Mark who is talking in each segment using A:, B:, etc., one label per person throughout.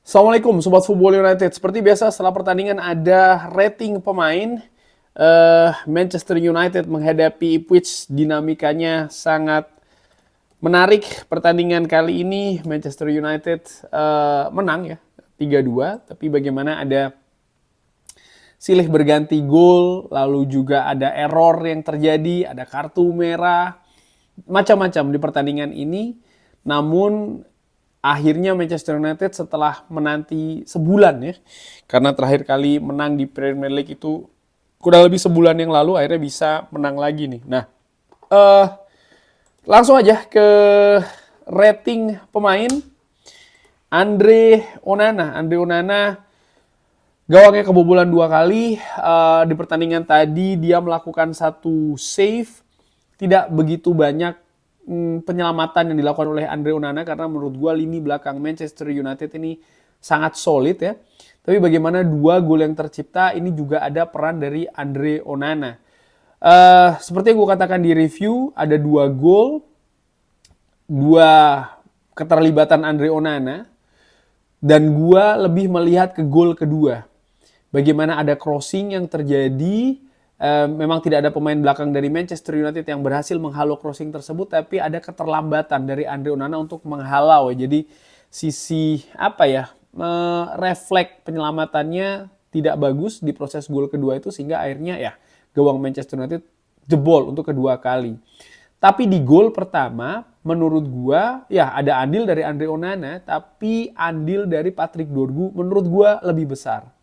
A: Assalamualaikum Sobat Football United. Seperti biasa setelah pertandingan ada rating pemain. Manchester United menghadapi Ipswich, dinamikanya sangat menarik. Pertandingan kali ini Manchester United menang ya 3-2. Tapi bagaimana ada silih berganti gol, lalu juga ada error yang terjadi, ada kartu merah, macam-macam di pertandingan ini. Namun akhirnya Manchester United setelah menanti sebulan ya, karena terakhir kali menang di Premier League itu kurang lebih sebulan yang lalu, akhirnya bisa menang lagi nih. Nah, langsung aja ke rating pemain. Andre Onana gawangnya kebobolan 2 kali. Di pertandingan tadi dia melakukan satu save. Tidak begitu banyak penyelamatan yang dilakukan oleh Andre Onana karena menurut gue lini belakang Manchester United ini sangat solid ya. Tapi bagaimana 2 gol yang tercipta ini juga ada peran dari Andre Onana. Seperti yang gue katakan di review, ada 2 gol, 2 keterlibatan Andre Onana, dan gue lebih melihat ke gol kedua. Bagaimana ada crossing yang terjadi. Memang tidak ada pemain belakang dari Manchester United yang berhasil menghalau crossing tersebut, tapi ada keterlambatan dari Andre Onana untuk menghalau. Jadi sisi refleks penyelamatannya tidak bagus di proses gol kedua itu, sehingga akhirnya ya gawang Manchester United jebol untuk kedua kali. Tapi di gol pertama menurut gua ya ada andil dari Andre Onana, tapi andil dari Patrick Dorgu menurut gua lebih besar.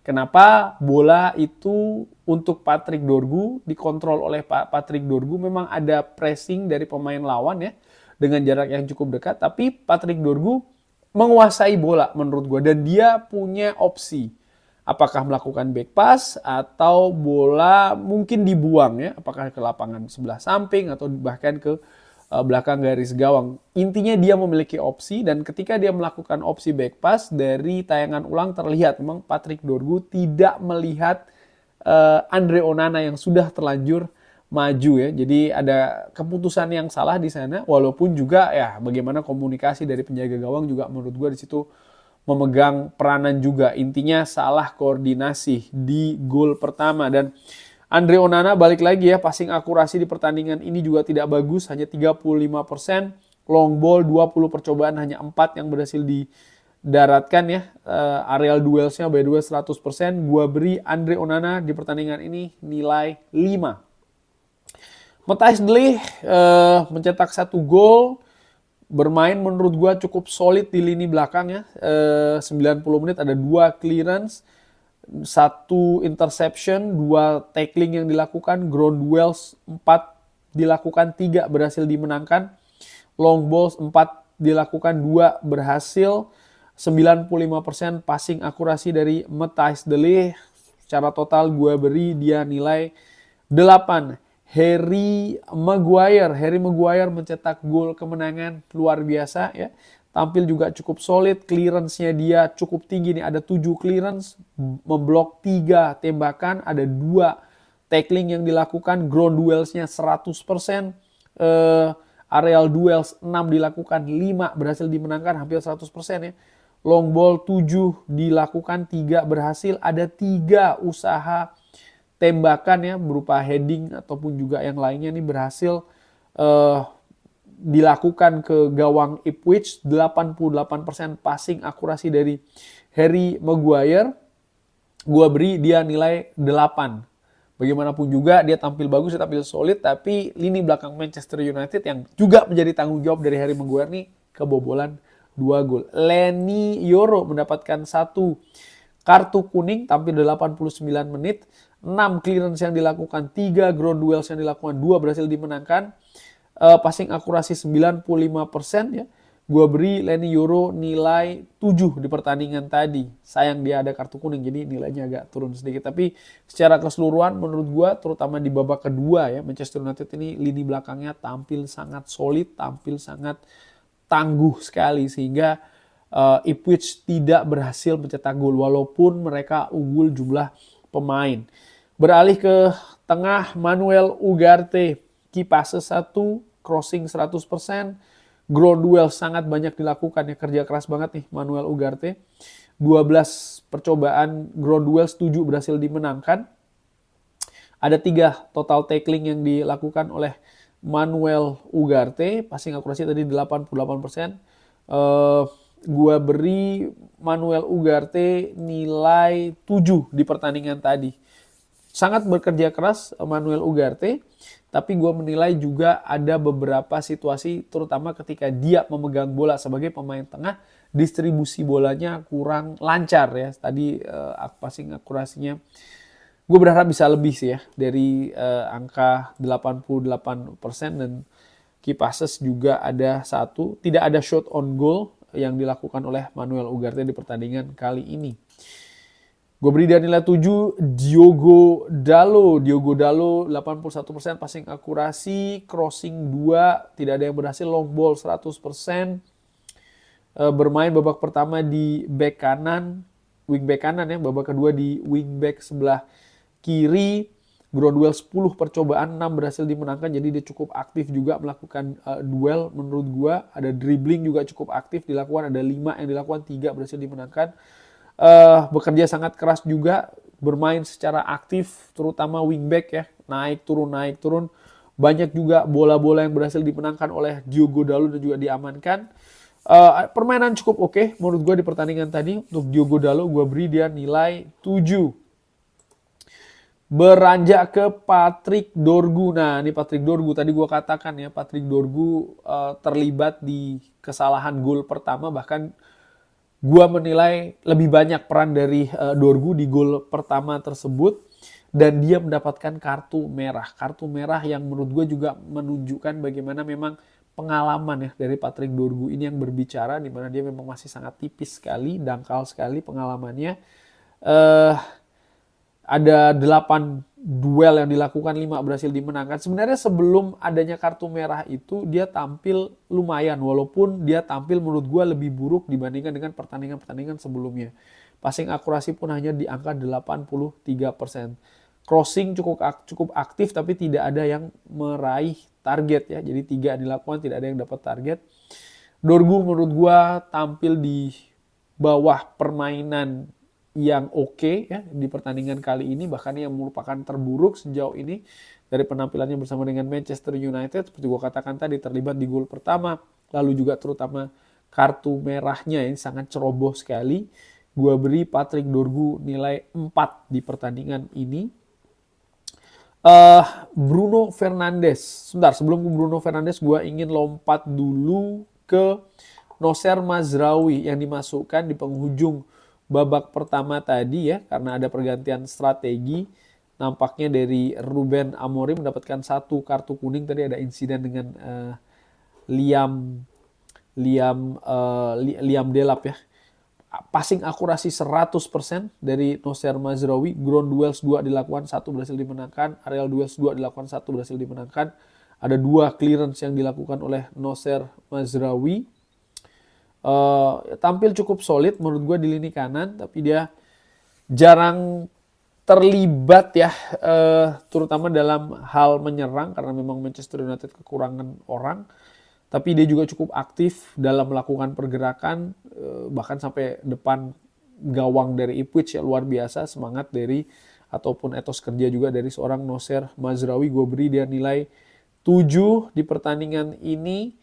A: Kenapa? Bola itu untuk Patrick Dorgu, dikontrol oleh Patrick Dorgu, memang ada pressing dari pemain lawan ya dengan jarak yang cukup dekat, tapi Patrick Dorgu menguasai bola menurut gue, dan dia punya opsi apakah melakukan back pass atau bola mungkin dibuang ya, apakah ke lapangan sebelah samping atau bahkan ke belakang garis gawang. Intinya dia memiliki opsi, dan ketika dia melakukan opsi back pass, dari tayangan ulang terlihat memang Patrick Dorgu tidak melihat Andre Onana yang sudah terlanjur maju ya. Jadi ada keputusan yang salah di sana, walaupun juga ya bagaimana komunikasi dari penjaga gawang juga menurut gue di situ memegang peranan juga. Intinya salah koordinasi di gol pertama. Dan Andre Onana balik lagi ya, passing akurasi di pertandingan ini juga tidak bagus, hanya 35%. Long ball 20 percobaan, hanya 4 yang berhasil didaratkan ya. Aerial duelsnya by the way 100%. Gua beri Andre Onana di pertandingan ini nilai 5. Matthijs de Ligt mencetak 1 gol. Bermain menurut gua cukup solid di lini belakang ya. 90 menit ada 2 clearance, 1 interception, 2 tackling yang dilakukan, ground duels 4 dilakukan, 3 berhasil dimenangkan, long balls 4 dilakukan, 2 berhasil, 95% passing akurasi dari Matthijs de Ligt. Secara total gue beri dia nilai 8. Harry Maguire mencetak gol kemenangan luar biasa ya. Tampil juga cukup solid, clearance-nya dia cukup tinggi nih, ada 7 clearance, memblok 3 tembakan, ada 2 tackling yang dilakukan, ground duels-nya 100%, aerial duels 6 dilakukan, 5 berhasil dimenangkan, hampir 100% ya. Long ball 7 dilakukan, 3 berhasil, ada 3 usaha tembakan ya berupa heading ataupun juga yang lainnya nih berhasil dilakukan ke gawang Ipswich. 88% passing akurasi dari Harry Maguire. Gua beri dia nilai 8. Bagaimanapun juga dia tampil bagus, dia tampil solid, tapi lini belakang Manchester United yang juga menjadi tanggung jawab dari Harry Maguire nih kebobolan 2 gol. Leny Yoro mendapatkan 1 kartu kuning, tampil 89 menit, 6 clearance yang dilakukan, 3 ground duels yang dilakukan, 2 berhasil dimenangkan. Passing akurasi 95% ya. Gua beri Leny Yoro nilai 7 di pertandingan tadi. Sayang dia ada kartu kuning, jadi nilainya agak turun sedikit. Tapi secara keseluruhan menurut gua, terutama di babak kedua ya, Manchester United ini lini belakangnya tampil sangat solid, tampil sangat tangguh sekali, sehingga Ipswich tidak berhasil mencetak gol walaupun mereka unggul jumlah pemain. Beralih ke tengah, Manuel Ugarte, key passes 1, crossing 100%, Ground duel sangat banyak dilakukan ya, kerja keras banget nih Manuel Ugarte. 12 percobaan ground duel 7 berhasil dimenangkan. Ada 3 total tackling yang dilakukan oleh Manuel Ugarte. Passing akurasi tadi 88%. Gua beri Manuel Ugarte nilai 7 di pertandingan tadi. Sangat bekerja keras Manuel Ugarte, tapi gue menilai juga ada beberapa situasi terutama ketika dia memegang bola sebagai pemain tengah, distribusi bolanya kurang lancar ya. Tadi passing akurasinya gue berharap bisa lebih sih ya dari angka 88% dan key passes juga ada 1. Tidak ada shot on goal yang dilakukan oleh Manuel Ugarte di pertandingan kali ini. Gue beri dia nilai 7, Diogo Dalot 81% passing akurasi, crossing 2, tidak ada yang berhasil, long ball 100%. Bermain babak pertama di back kanan, wing back kanan ya, babak kedua di wing back sebelah kiri. Ground duel 10 percobaan, 6 berhasil dimenangkan, jadi dia cukup aktif juga melakukan duel menurut gue. Ada dribbling juga cukup aktif dilakukan, ada 5 yang dilakukan, 3 berhasil dimenangkan. Bekerja sangat keras juga, bermain secara aktif, terutama wingback ya, naik turun. Banyak juga bola-bola yang berhasil dimenangkan oleh Diogo Dalot dan juga diamankan. Permainan cukup oke menurut gue di pertandingan tadi. Untuk Diogo Dalot gue beri dia nilai 7. Beranjak ke Patrick Dorgu. Nah, ini Patrick Dorgu. Tadi gue katakan ya, Patrick Dorgu terlibat di kesalahan gol pertama. Bahkan gue menilai lebih banyak peran dari Dorgu di gol pertama tersebut. Dan dia mendapatkan kartu merah. Kartu merah yang menurut gue juga menunjukkan bagaimana memang pengalaman ya dari Patrick Dorgu ini yang berbicara. Dimana dia memang masih sangat tipis sekali, dangkal sekali pengalamannya. Ada 8 duel yang dilakukan, 5 berhasil dimenangkan. Sebenarnya sebelum adanya kartu merah itu dia tampil lumayan. Walaupun dia tampil menurut gue lebih buruk dibandingkan dengan pertandingan-pertandingan sebelumnya. Passing akurasi pun hanya di angka 83%. Crossing cukup aktif tapi tidak ada yang meraih target ya. Jadi 3 dilakukan, tidak ada yang dapat target. Dorgu menurut gue tampil di bawah permainan yang oke ya di pertandingan kali ini, bahkan yang merupakan terburuk sejauh ini dari penampilannya bersama dengan Manchester United. Seperti gue katakan tadi, terlibat di gol pertama, lalu juga terutama kartu merahnya ini sangat ceroboh sekali. Gue beri Patrick Dorgu nilai 4 di pertandingan ini. Bruno Fernandes. Sebentar, sebelum Bruno Fernandes gue ingin lompat dulu ke Nocer Mazraoui yang dimasukkan di penghujung babak pertama tadi ya, karena ada pergantian strategi. Nampaknya dari Ruben Amorim mendapatkan 1 kartu kuning. Tadi ada insiden dengan Liam Delap ya. Passing akurasi 100% dari Nocer Mazraoui. Ground duels 2 dilakukan, 1 berhasil dimenangkan. Aerial duels 2 dilakukan, 1 berhasil dimenangkan. Ada 2 clearance yang dilakukan oleh Nocer Mazraoui. Tampil cukup solid menurut gue di lini kanan, tapi dia jarang terlibat ya, terutama dalam hal menyerang karena memang Manchester United kekurangan orang. Tapi dia juga cukup aktif dalam melakukan pergerakan, bahkan sampai depan gawang dari Ipswich ya, luar biasa semangat dari ataupun etos kerja juga dari seorang Nocer Mazraoui. Gue beri dia nilai 7 di pertandingan ini.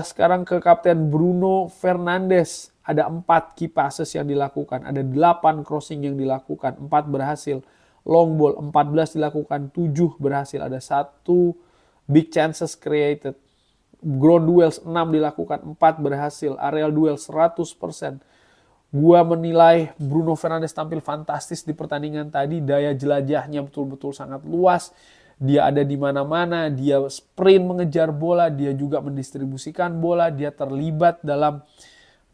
A: Sekarang ke Kapten Bruno Fernandes. Ada 4 key passes yang dilakukan, ada 8 crossing yang dilakukan, 4 berhasil. Long ball 14 dilakukan, 7 berhasil. Ada 1 big chances created. Ground duels 6 dilakukan, 4 berhasil. Aerial duel 100%. Gua menilai Bruno Fernandes tampil fantastis di pertandingan tadi. Daya jelajahnya betul-betul sangat luas. Dia ada di mana-mana, dia sprint mengejar bola, dia juga mendistribusikan bola, dia terlibat dalam,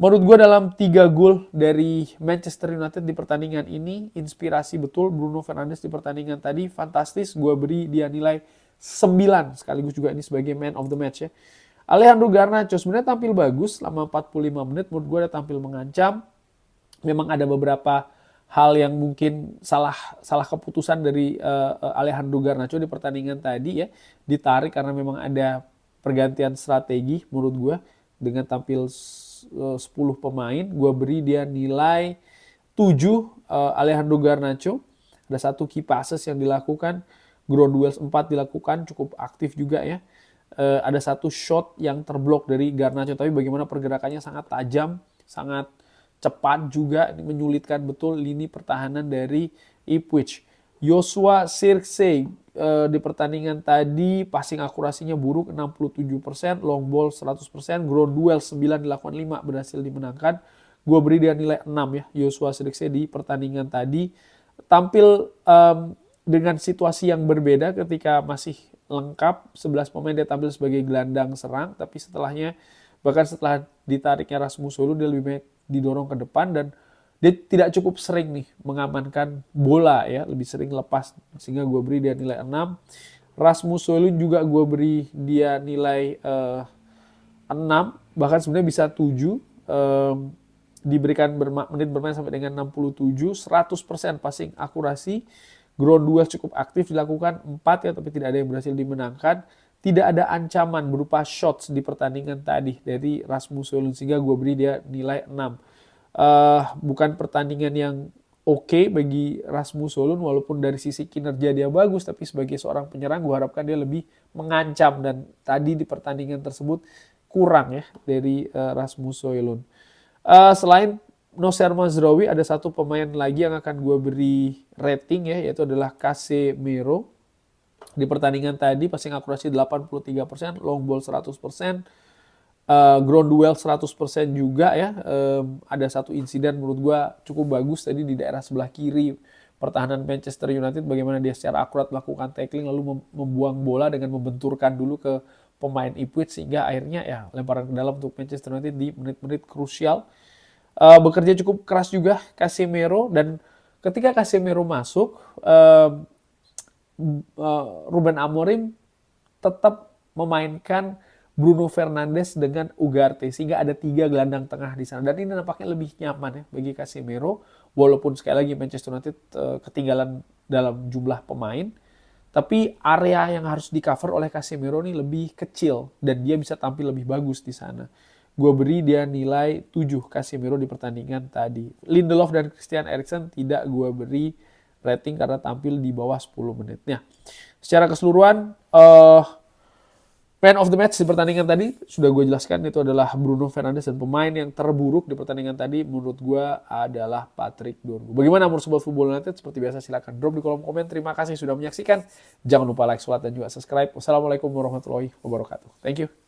A: menurut gue dalam 3 gol dari Manchester United di pertandingan ini. Inspirasi betul Bruno Fernandes di pertandingan tadi, fantastis. Gue beri dia nilai 9, sekaligus juga ini sebagai man of the match ya. Alejandro Garnacho sebenarnya tampil bagus selama 45 menit, menurut gue dia tampil mengancam. Memang ada beberapa hal yang mungkin salah keputusan dari Alejandro Garnacho di pertandingan tadi ya, ditarik karena memang ada pergantian strategi menurut gue. Dengan tampil 10 pemain, gue beri dia nilai 7. Alejandro Garnacho, ada 1 key passes yang dilakukan, ground duels 4 dilakukan, cukup aktif juga ya. Ada 1 shot yang terblok dari Garnacho, tapi bagaimana pergerakannya sangat tajam, sangat cepat juga, ini menyulitkan betul lini pertahanan dari Ipswich. Joshua Zirkzee di pertandingan tadi passing akurasinya buruk 67%, long ball 100%, ground duel 9 dilakukan 5 berhasil dimenangkan. Gue beri dia nilai 6 ya, Joshua Zirkzee di pertandingan tadi. Tampil dengan situasi yang berbeda ketika masih lengkap, 11 pemain dia tampil sebagai gelandang serang, tapi setelahnya, bahkan setelah ditariknya Rasmus Højlund, dia lebih banyak didorong ke depan dan dia tidak cukup sering nih mengamankan bola ya, lebih sering lepas, sehingga gue beri dia nilai 6. Rasmus Højlund juga gue beri dia nilai 6, bahkan sebenarnya bisa 7. Diberikan menit bermain sampai dengan 67, 100% passing akurasi, ground duel cukup aktif dilakukan 4 ya, tapi tidak ada yang berhasil dimenangkan. Tidak ada ancaman berupa shots di pertandingan tadi dari Rasmus Højlund, sehingga gue beri dia nilai 6. Bukan pertandingan yang oke bagi Rasmus Højlund, walaupun dari sisi kinerja dia bagus, tapi sebagai seorang penyerang gue harapkan dia lebih mengancam, dan tadi di pertandingan tersebut kurang ya dari Rasmus Højlund. Selain Nocer Mazraoui, ada 1 pemain lagi yang akan gue beri rating ya, yaitu adalah Casemiro. Di pertandingan tadi passing akurasi 83%, long ball 100%, ground duel 100% juga ya. Ada 1 insiden menurut gue cukup bagus tadi di daerah sebelah kiri pertahanan Manchester United, bagaimana dia secara akurat melakukan tackling lalu membuang bola dengan membenturkan dulu ke pemain Ipswich, sehingga akhirnya ya lemparan ke dalam untuk Manchester United di menit-menit krusial. Bekerja cukup keras juga Casemiro, dan ketika Casemiro masuk, Ruben Amorim tetap memainkan Bruno Fernandes dengan Ugarte, sehingga ada 3 gelandang tengah di sana, dan ini nampaknya lebih nyaman ya bagi Casemiro, walaupun sekali lagi Manchester United ketinggalan dalam jumlah pemain, tapi area yang harus di cover oleh Casemiro ini lebih kecil dan dia bisa tampil lebih bagus di sana. Gue beri dia nilai 7 Casemiro di pertandingan tadi. Lindelof dan Christian Eriksen tidak gue beri rating karena tampil di bawah 10 menit. Nah, secara keseluruhan man of the match di pertandingan tadi sudah gue jelaskan, itu adalah Bruno Fernandes, dan pemain yang terburuk di pertandingan tadi menurut gue adalah Patrick Dorgu. Bagaimana menurut Sobat Football United? Seperti biasa silahkan drop di kolom komen. Terima kasih sudah menyaksikan. Jangan lupa like, share, dan juga subscribe. Wassalamualaikum warahmatullahi wabarakatuh. Thank you.